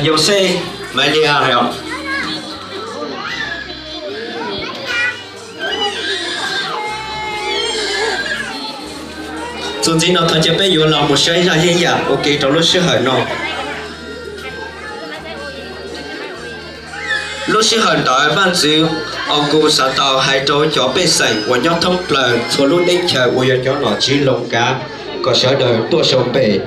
有些没厉害了。总之nó thôi chỉ bây giờ làm một số ra hiện giờ ok trong lúc sẽ hỏi nó lúc sẽ hỏi đó ban chữ ông cô sẽ tàu hai trâu cho bé sành và nhau thông lời số lúc đánh chờ của cho nó chỉ lồng cá có sở đời tua sông bể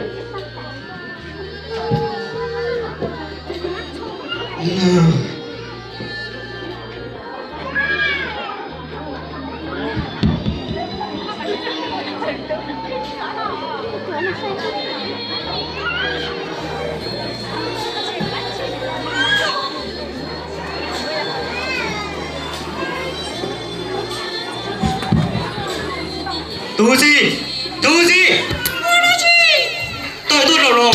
Tu gì? Tu gì? Tôi tôi rồi.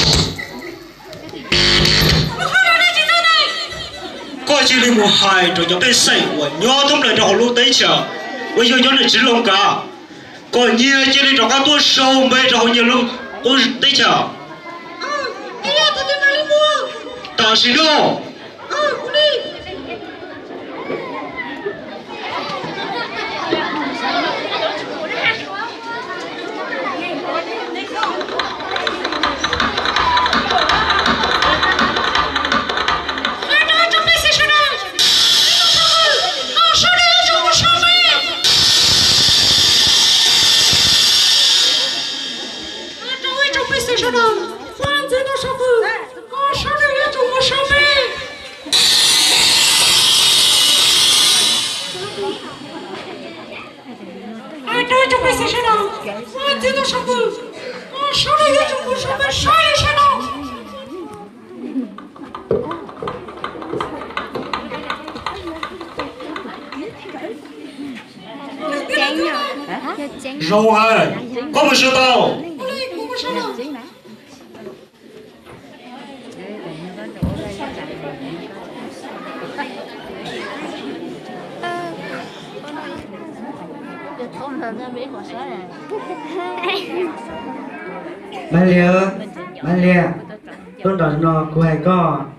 Coi chỉ linh một hai rồi cho bên say và nhớ thông lại cho lúc đấy chờ. Bây giờ nhớ là chỉ lòng cả. Còn nhiều chỉ linh cho các tôi sâu mấy cho nhiều lúc tôi đấy chờ. Bây giờ tôi đi nào đi mua. Ta xin đâu? Cũng đi. Rồi, có một số tao. Malia, tôi đòi nó của hai con.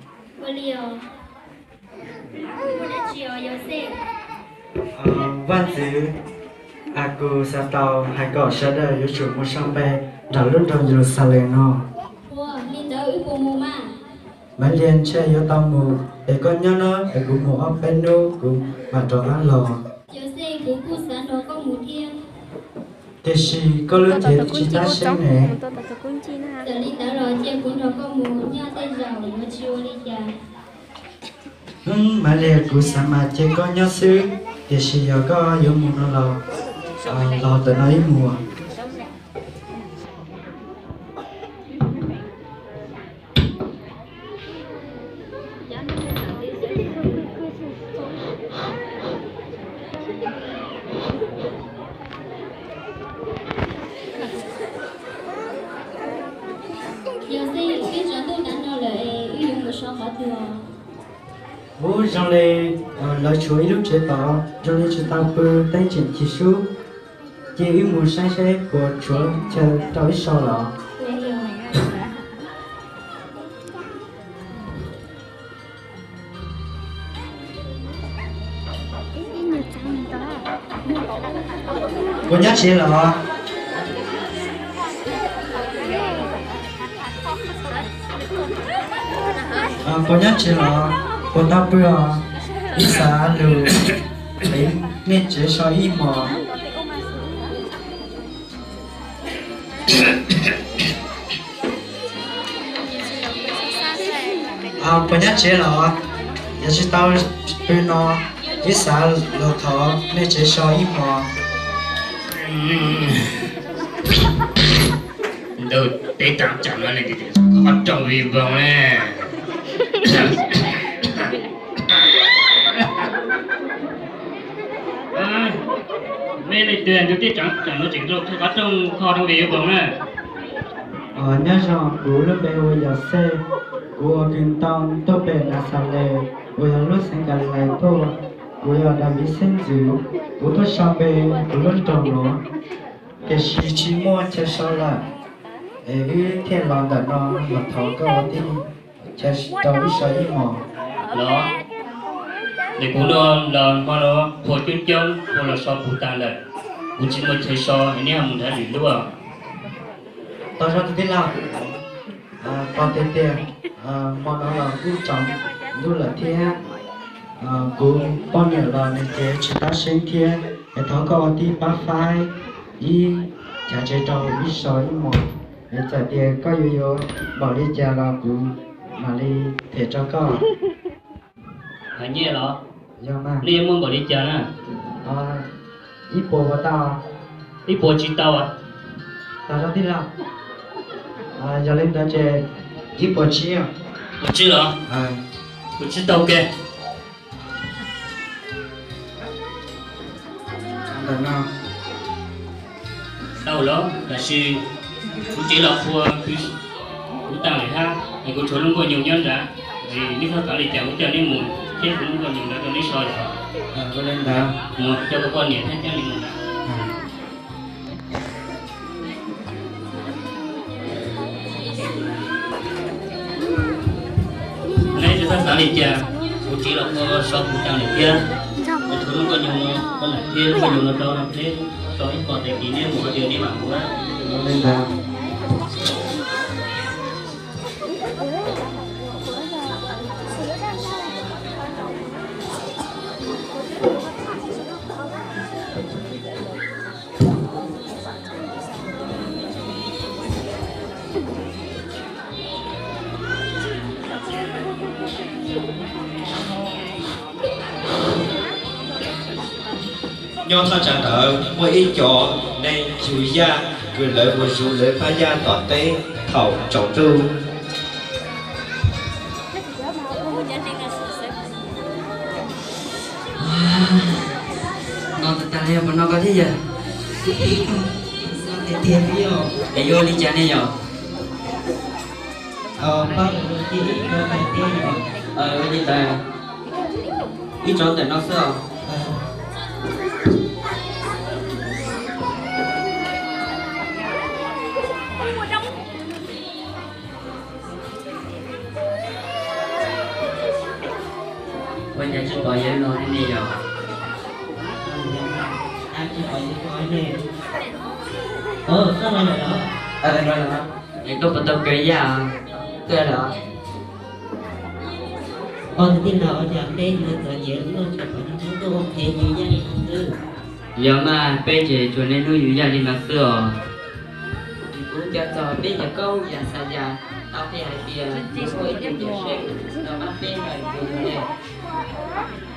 Văn chữ, aku sẽ tàu hai con sẽ đợi yêu chuộng một sông bè, đào lúc trong Jerusalem nó. Malia chơi yêu tàu mù, để con nhớ nó, để cùng một ông bên nô cùng mà trò ăn lò. Thế thì có lúc thế chỉ ta xem nè. Mà lẽ cũng sao mà chơi con nhớ xứ. Thế thì giờ có yêu mù nó lò tới nói mùa. Bố trong này lời chúa lúc chế tỏ trong này chúng ta bơ tay chuyển chỉ số chỉ yêu một sai sai của chúa chờ tới sau đó cô nhắc chị là cô nhắc chị là cô ta bữa đi xa lừa đấy nên chỉ so ý mà cô nhắc chị là giờ chị tao bữa nó đi xa lừa thọ nên chỉ so ý mà Đồ tế tạm chẳng nói này thì khó trông vì vòng nè. Nên này tuyển cho tiết chẳng nó chỉ được có trong kho trong vì vòng nè. Nhớ rằng cú lúc bé ôi giờ xe cú kinh tông tôi bé là sao lệ ôi lúc sinh cả lại tôi ôi đã bị sinh dữ cú tôi sao bé cú lúc trồng nó cái gì chỉ mua cho sao là thế lòng đã nó mà thọ có đi chơi tao ít sợ đi mò đó để cũng đó là mà đó hồi chuyên chung hoặc là so phụ tàn lại cũng chỉ mới thấy so anh em mình đã đi luôn tao ra thì thế nào tao tiền tiền mà nó là cũng chọn như là thế cũng bao nhiêu là nên thế chỉ ta sinh thế để thằng con đi bắt phai đi chả chơi trò ít sợ đi mò để trả tiền có yêu bảo đi trả là cũng mà đi thể cho con hả nhé đó giờ mà đi em muốn bảo đi chơi nè ít bộ của tao đi bộ chỉ tao à tao ra đi làm giờ lên đó chơi ít bộ chi à bộ chỉ đó bộ chỉ tao kê được nào tao đó là si cũng chỉ là phù cũng tao này ha thì cũng chỗ nó có nhiều nhân đã vì nếu không cả đi chào cũng chờ đi mùi thế cũng có nhiều đã cho đi soi có lên đó một cho các con nhẹ hết cho đi mùi nãy chúng ta đã đi chào cũng chỉ là có so cũng tao này kia thì chỗ nó có nhiều con này kia có nhiều nó đâu làm thế so ít còn để kỷ niệm một điều đi bằng quá có lên đó nho thọ chẳng đỡ mỗi ít chỗ nên chú gia gửi lời của chú lời phá gia tỏ tế thầu trọng tu nó ta đây mà nó có thế giờ nó để tiền đi rồi để vô đi chơi này rồi bác đi vô phải tiền rồi đi tay ít trốn để nó sợ bây giờ chúng tôi với nó đi rồi anh chỉ phải nói nè sao lại vậy đó đây rồi đó vậy có phần tâm kỹ à cái đó thì tin nào giờ đây nữa tự nhiên nó chụp nó có ok như vậy chứ giờ mà bây giờ cho nên nuôi như vậy mà xưa cũng cho bây giờ câu giờ sao giờ tao phải hay kia chỉ có ít tiền sẽ nó bắt bên này cũng này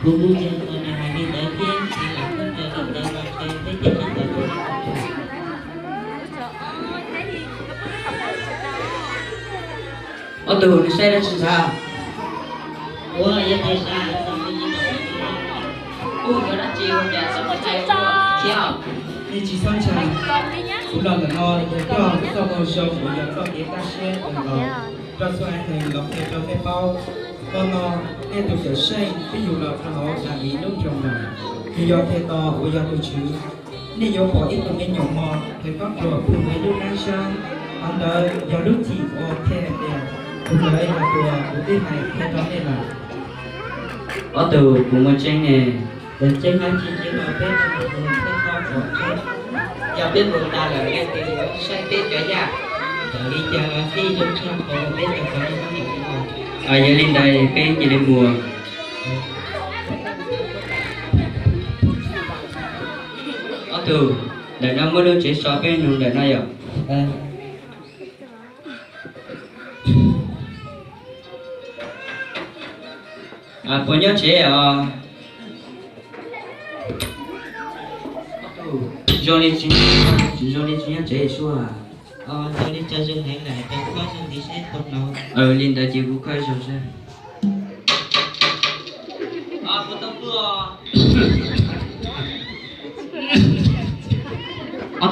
cũng như thế này đi tới kia thì là không cho được đây mà chơi với tiền là được ở từ xe ra sao ủa vậy thì sao cái đó chiều nhà sao mà thay chiều đi chỉ sang chàng cũng là cái nó để cho cái sau câu show của nhà cho cái ta sẽ cùng vào cho số anh thành lọc để cho cái bao con nó nghe từ kiểu xây ví dụ là nó là ý lúc trong này khi do thế to của do tôi chứ nếu do bỏ ít trong cái nhỏ mò thì có rồi cùng với lúc năng sang anh đợi do lúc chỉ có thế này cũng là đây là của cái này cái đó này là ở từ của một tranh này để tranh anh chỉ là cái con của cái giờ biết người ta là cái sang biết cả nhà đi chờ đi trong sang của biết là cái giờ lên đây cái gì lên mùa ở từ để nó mới đưa chỉ so với nhung để nó giờ có nhớ chế Johnny chính chế số à tôi đi chơi dương hẹn lại tôi có dương đi xét tốt nào lên đây chỉ cũng khơi rồi xem có tao vừa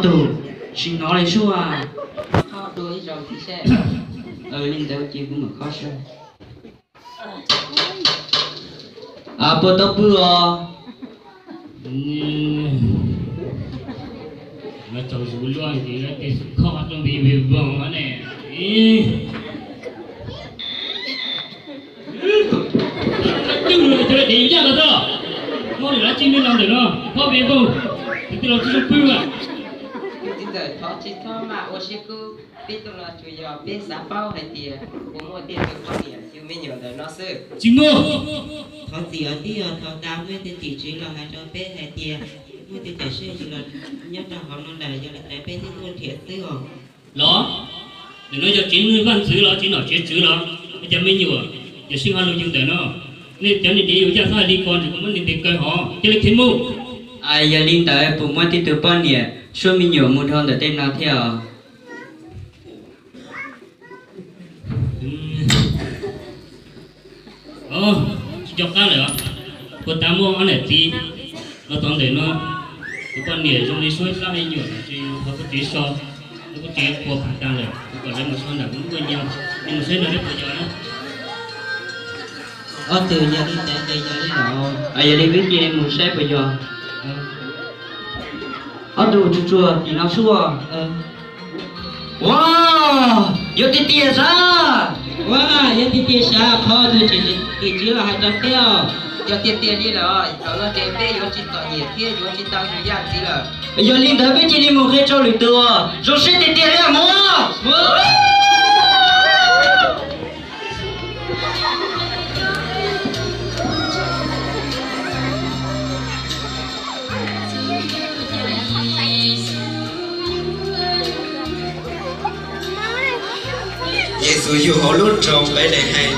từ xin nói lên số à họ đối rồi thì sẽ lên đây chỉ cũng mà khó xem bữa tao vừa mà cháu rủ luôn thì nó cái khó trong bị vòng nó này để đi ra được rồi mua để lá chim lên làm được rồi có về không thì tôi làm cho xong phư à bây giờ thọ chỉ thọ mà ô sĩ cứ biết tôi là chủ yếu biết xã bao hay tiền cũng mua tiền được bao nhiêu chứ mấy nhiều đời nó sư chim mua thọ tiền thì thọ đam với tiền chỉ là hai cho biết hay tiền mua tiền để xây chỉ là nhất là họ nó đại cho là tại biết thì luôn thiệt chứ rồi đó để nói cho chín mươi văn chữ đó chín nói chết chữ đó bây giờ mấy nhiều giờ sinh hoạt luôn như thế nó nên cho nên đi giờ sao đi con thì cũng muốn đi coi họ cho nên thiên mưu ai giờ linh tới bụng mua tiền từ bao nhiêu số mình nhiều một hơn để tên nào theo cho cá này cô ta mua anh này tí nó toàn để nó cái con nỉa trong đi suối ra hay nhiều thì nó có tí so nó có tí của phản tăng này còn lấy một son là cũng quen nhau nhưng mà sẽ là rất là nhiều đó từ giờ đi tới giờ đi nào giờ đi biết gì em muốn xếp bây giờ từ chùa thì nó xua wow giờ đi tiền ra wow giờ đi tiền ra thôi tôi chỉ là hai trăm tiêu giờ tiền đi rồi rồi nó tiền về giờ chỉ tao nhiệt kia giờ chỉ tao nhiều dạng gì rồi bây giờ linh tới với chị đi mua cái cho lưỡi tua rồi sẽ tiền ra mua Giêsu dù họ luôn trồng cái này hay,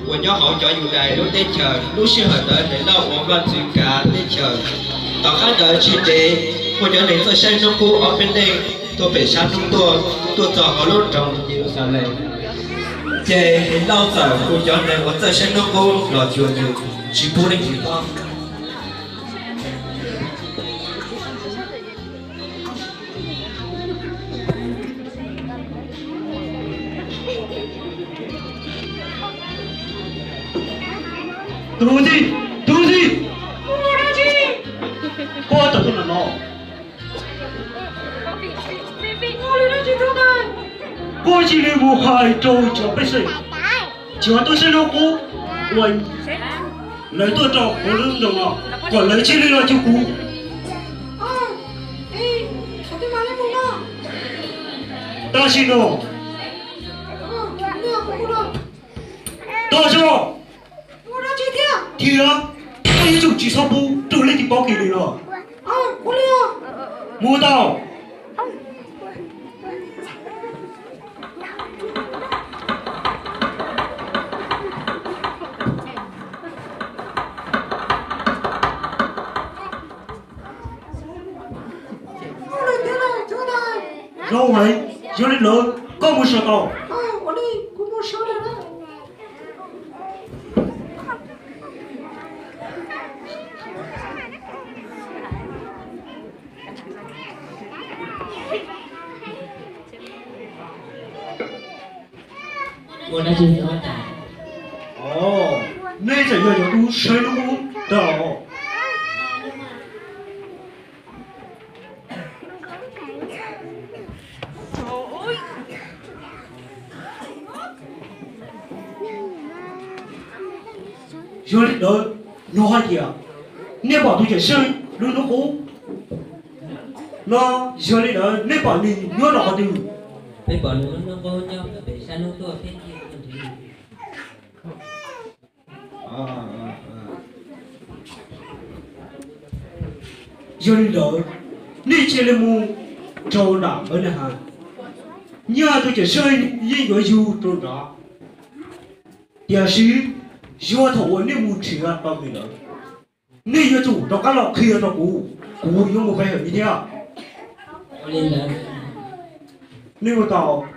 của nhóm họ cho dù đại lúc đến chờ, lúc xưa họ tới để lau món văn gì cả đến chờ, tao khác đợi chỉ để, của nhóm này tôi xem nó cũ ở bên đây, tôi phải sang chúng tôi cho họ luôn trồng nhiều sao này, chế lau giờ của nhóm này tôi xem nó cũ lo chuyện nhiều, chỉ bù đến chỉ to. Tunggu gì? Cô tập tôi là nó. Cô chỉ đi mua hai trâu cho bé sinh. Chỉ tôi sẽ nói cô, quên. Lấy tôi cho cô lưng đồng nào, còn lấy chỉ đi là cho cô. Ta xin nó. Ta cho. Thì á, bây giờ chỉ sau bu, trở lên thì bao kỳ này rồi. Mua tao. Rồi vậy, giờ lên lớn, có một số tao. Cô đã chưa rõ ràng. Ồ, nay giờ giờ tôi xây nó cũng đỏ. Giờ đến đó, nó hay kìa. Nếu bảo tôi chỉ xây, nó cũ. Nó giờ đến đó, nếu bảo mình nhớ nó từ. Bây giờ nó có nhau để sang nó tua thế kia. Giờ đến đó, nếu chỉ là mua trâu đạp ở đây hàng. Nhà tôi chỉ xây những người du trâu đạp. Giờ sĩ, do thủ nếu mua chỉ là bao nhiêu nữa. Nếu như chủ đó các lọ kia nó cũ dùng một cái ở như thế nào? Lên là nếu mà tao